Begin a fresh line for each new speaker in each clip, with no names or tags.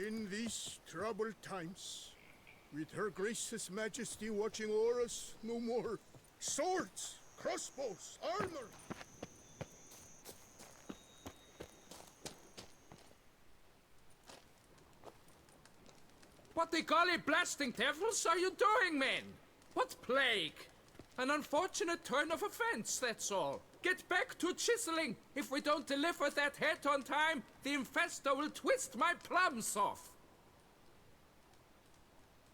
In these troubled times, with her gracious majesty watching o'er us, no more swords, crossbows, armor.
What the golly blasting devils are you doing, men? What plague? An unfortunate turn of events, that's all. Get back to chiseling. If we don't deliver that head on time, the infestor will twist my plums off.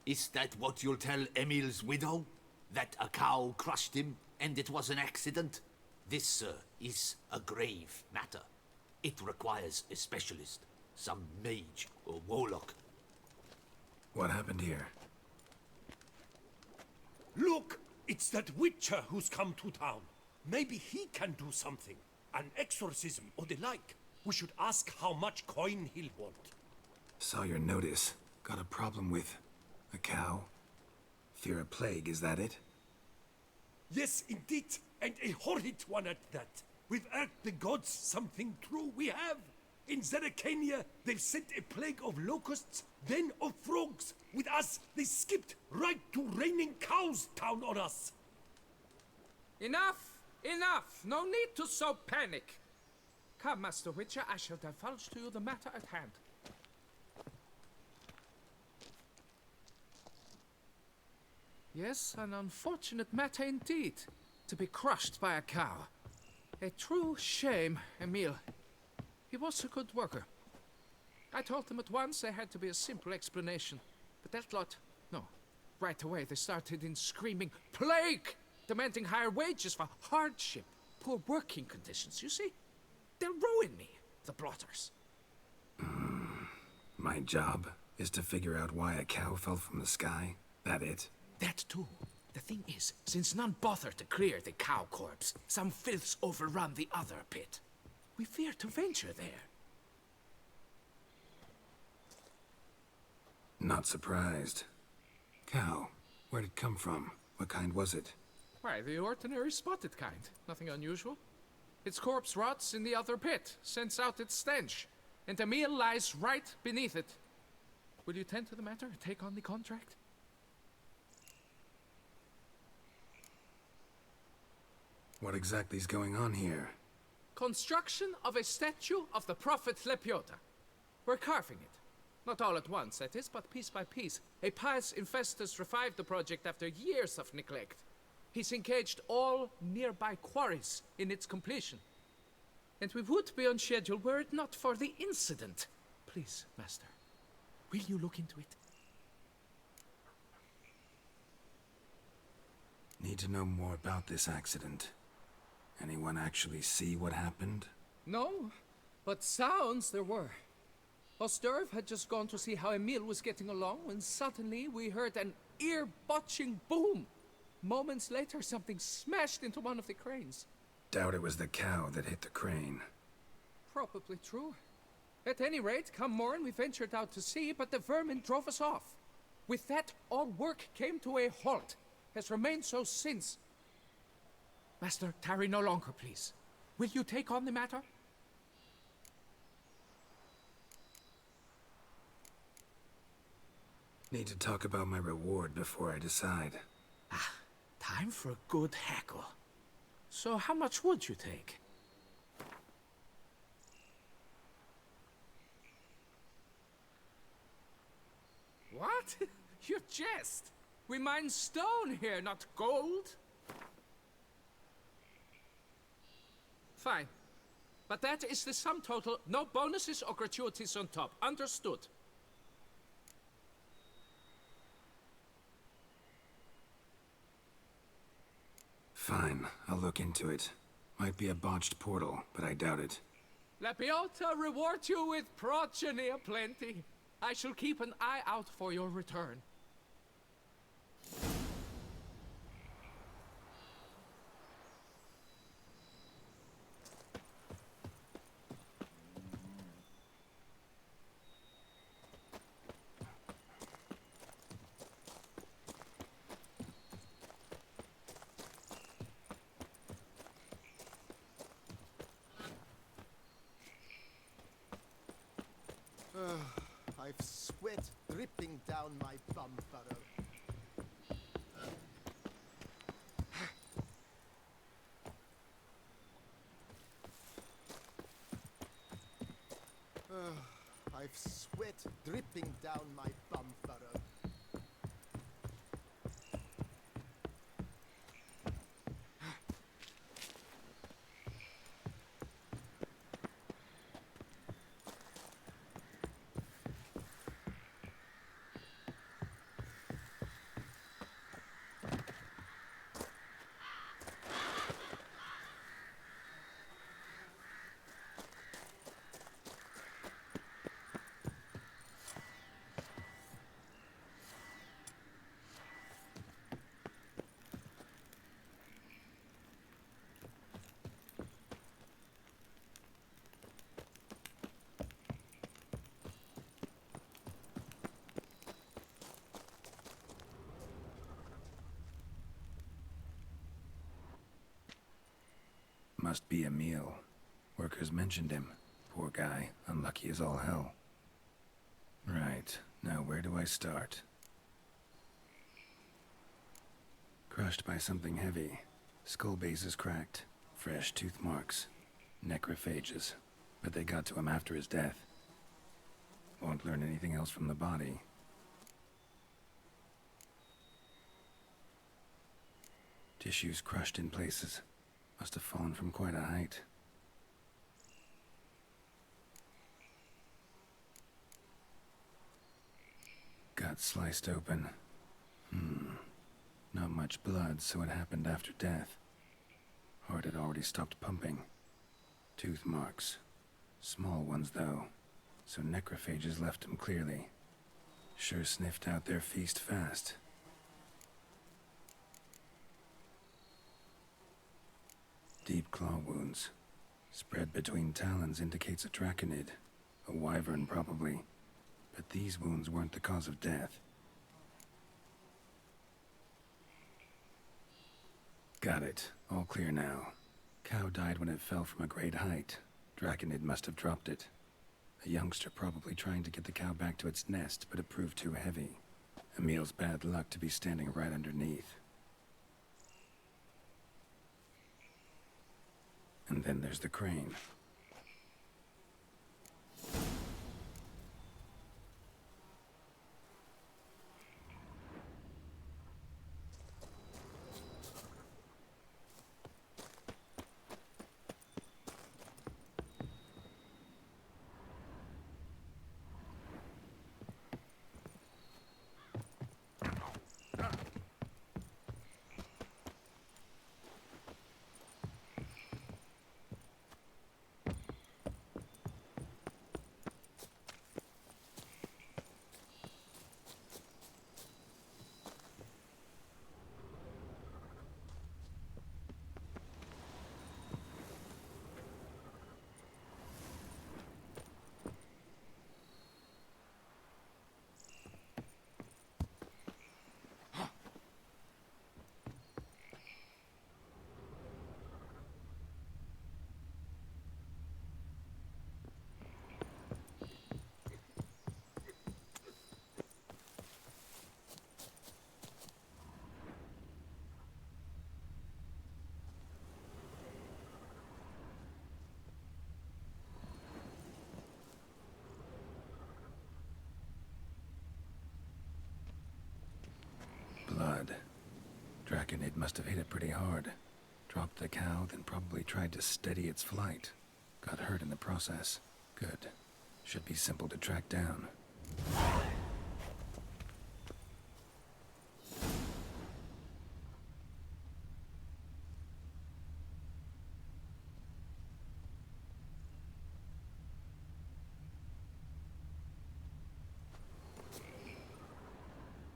Is that what you'll tell Emil's widow? That a cow crushed him and it was an accident? This, sir, is a grave matter. It requires a specialist, some mage or warlock.
What happened here?
Look! It's that witcher who's come to town. Maybe he can do something. An exorcism or the like. We should ask how much coin he'll want.
Saw your notice. Got a problem with a cow? Fear a plague, is that it?
Yes, indeed. And a horrid one at that. Without the gods, something true we have. In Zeracania, they've sent a plague of locusts, then of frogs. With us, they skipped right to raining cows down on us.
Enough! Enough! No need to so panic. Come, Master Witcher, I shall divulge to you the matter at hand. Yes, an unfortunate matter indeed, to be crushed by a cow. A true shame, Emil. He was a good worker. I told them at once there had to be a simple explanation. But that lot, no. Right away they started in screaming, "Plague!" demanding higher wages for hardship, poor working conditions, you see? They'll ruin me, the blotters.
My job is to figure out why a cow fell from the sky. That it?
That too. The thing is, since none bothered to clear the cow corpse, some filths overrun the other pit. We fear to venture there.
Not surprised. Cow, where'd it come from? What kind was it?
Why, the ordinary spotted kind. Nothing unusual. Its corpse rots in the other pit, sends out its stench, and Emil lies right beneath it. Will you tend to the matter and take on the contract?
What exactly is going on here?
Construction of a statue of the prophet Lepiota. We're carving it. Not all at once, that is, but piece by piece. A pious infestus revived the project after years of neglect. He's engaged all nearby quarries in its completion. And we would be on schedule were it not for the incident. Please, Master, will you look into it?
Need to know more about this accident. Anyone actually see what happened?
No, but sounds there were. Osterv had just gone to see how Emil was getting along when suddenly we heard an ear-botching boom. Moments later, something smashed into one of the cranes.
Doubt it was the cow that hit the crane.
Probably true. At any rate, come morn we ventured out to sea, but the vermin drove us off. With that, all work came to a halt. Has remained so since. Master, tarry no longer, please. Will you take on the matter?
Need to talk about my reward before I decide.
Ah, time for a good hackle. So how much would you take? What? You jest. We mine stone here, not gold. Fine. But that is the sum total. No bonuses or gratuities on top. Understood.
Fine, I'll look into it. Might be a botched portal, but I doubt it.
Lepiota reward you with progeny aplenty. I shall keep an eye out for your return.
I've sweat dripping down my bum furrow. I've sweat dripping down my bum furrow.
Must be Emil. Workers mentioned him. Poor guy, unlucky as all hell. Right, now where do I start? Crushed by something heavy. Skull base is cracked. Fresh tooth marks. Necrophages. But they got to him after his death. Won't learn anything else from the body. Tissues crushed in places. Must have fallen from quite a height. Gut sliced open. Not much blood, so it happened after death. Heart had already stopped pumping. Tooth marks. Small ones, though, so necrophages left him clearly. Sure sniffed out their feast fast. Deep claw wounds. Spread between talons indicates a draconid. A wyvern, probably. But these wounds weren't the cause of death. Got it. All clear now. Cow died when it fell from a great height. Draconid must have dropped it. A youngster probably trying to get the cow back to its nest, but it proved too heavy. Emil's bad luck to be standing right underneath. And then there's the crane. Blood. Draconid must have hit it pretty hard. Dropped the cow, then probably tried to steady its flight. Got hurt in the process. Good. Should be simple to track down.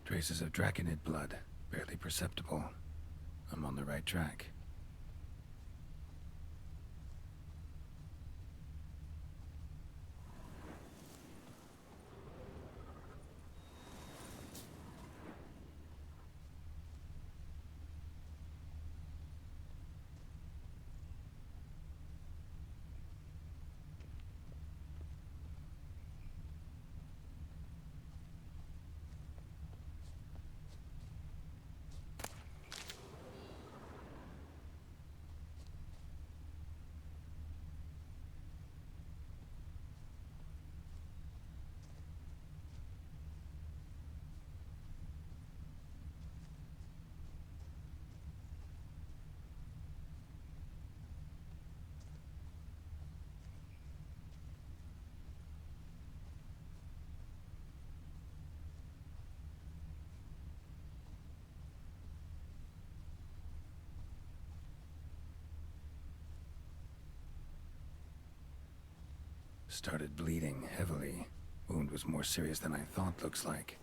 Traces of Draconid blood, barely perceptible. I'm on the right track. Started bleeding heavily. Wound was more serious than I thought, looks like.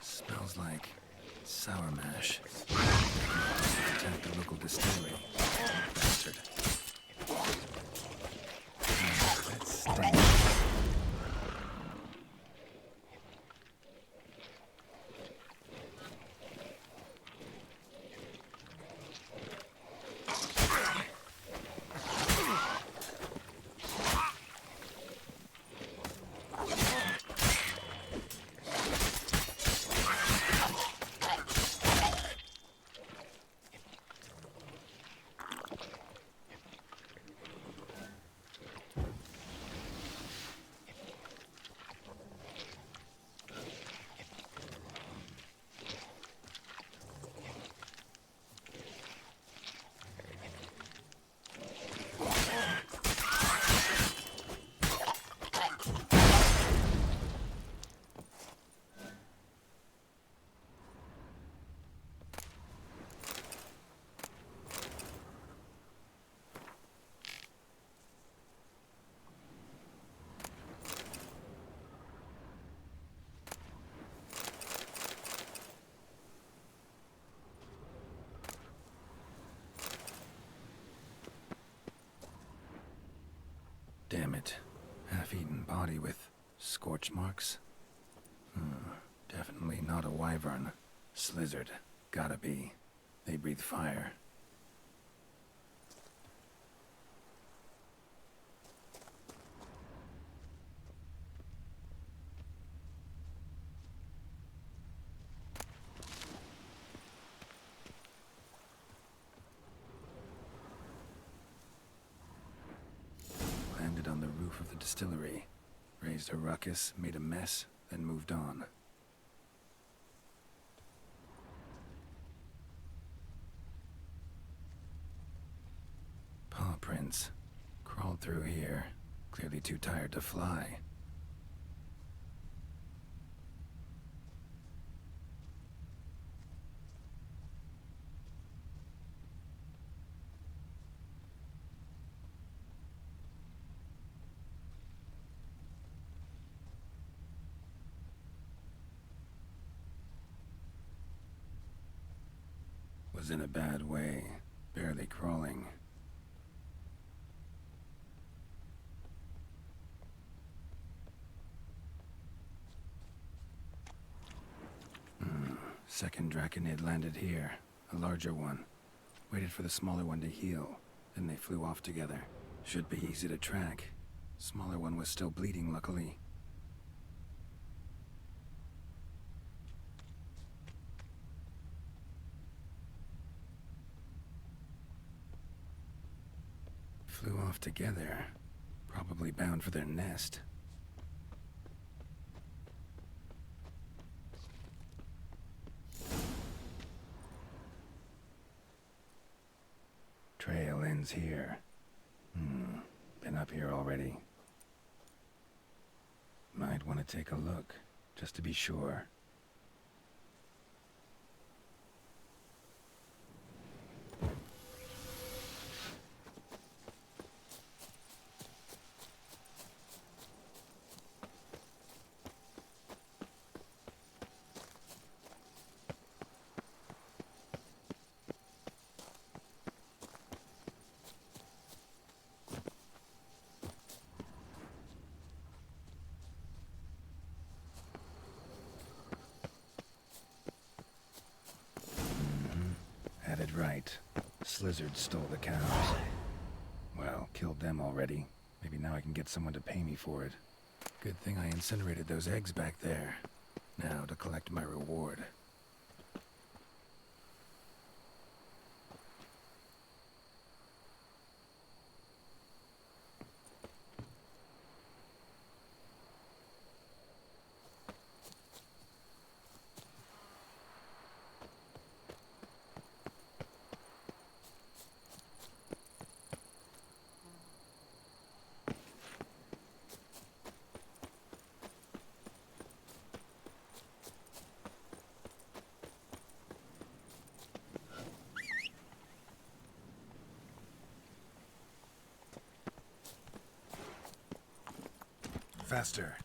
Smells like sour mash. Attack the local distillery. Bastard. That stinks. Damn it. Half-eaten body with scorch marks? Definitely not a wyvern. Slizzard. Gotta be. They breathe fire. Landed on the roof of the distillery. Raised a ruckus, made a mess, then moved on. Paw prints. Crawled through here. Clearly too tired to fly. Was in a bad way. Barely crawling. Second Draconid landed here. A larger one. Waited for the smaller one to heal. Then they flew off together. Should be easy to track. Smaller one was still bleeding, luckily. Flew off together. Probably bound for their nest. Trail ends here. Been up here already. Might want to take a look, just to be sure. it. Slizzard stole the cows. Well, killed them already. Maybe now I can get someone to pay me for it. Good thing I incinerated those eggs back there. Now to collect my reward. Faster.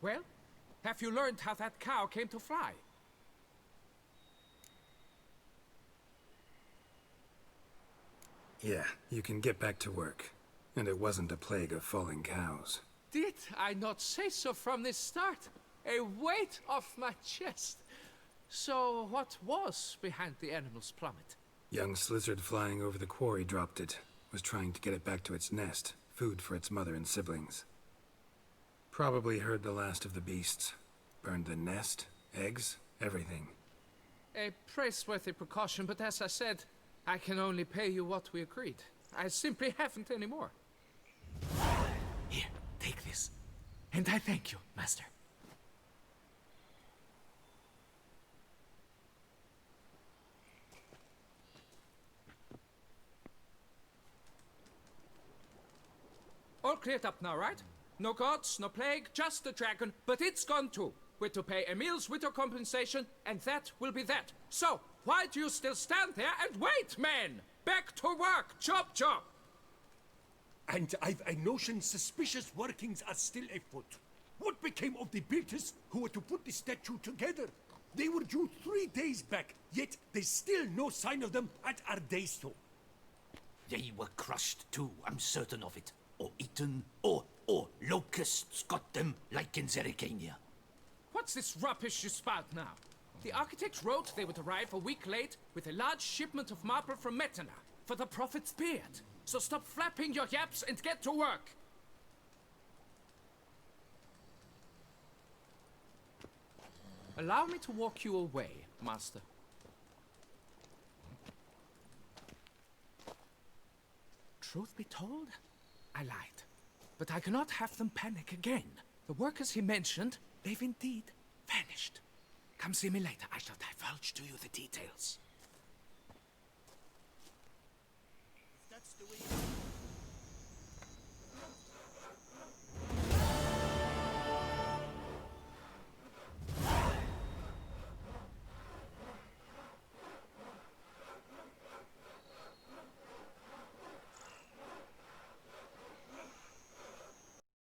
Well, have you learned how that cow came to fly?
Yeah, you can get back to work. And it wasn't a plague of falling cows.
Did I not say so from the start? A weight off my chest. So what was behind the animal's plummet?
Young Slizzard flying over the quarry dropped it. Was trying to get it back to its nest. Food for its mother and siblings. Probably heard the last of the beasts. Burned the nest, eggs, everything.
A praiseworthy precaution, but as I said, I can only pay you what we agreed. I simply haven't any more. Here, take this. And I thank you, Master. All cleared up now, right? No gods, no plague, just the dragon, but it's gone too. We're to pay Emil's widow compensation, and that will be that. So, why do you still stand there and wait, men? Back to work! Chop, chop!
And I've a notion suspicious workings are still afoot. What became of the builders who were to put the statue together? They were due 3 days back, yet there's still no sign of them at our day store.
They were crushed too, I'm certain of it. Or eaten, or locusts got them, like in Zerikania.
What's this rubbish you spout now? The architect wrote they would arrive a week late with a large shipment of marble from Metana for the prophet's beard. So stop flapping your yaps and get to work. Allow me to walk you away, Master. Truth be told, I lied. But I cannot have them panic again. The workers he mentioned, they've indeed vanished. Come see me later. I shall divulge to you the details.
That's the way.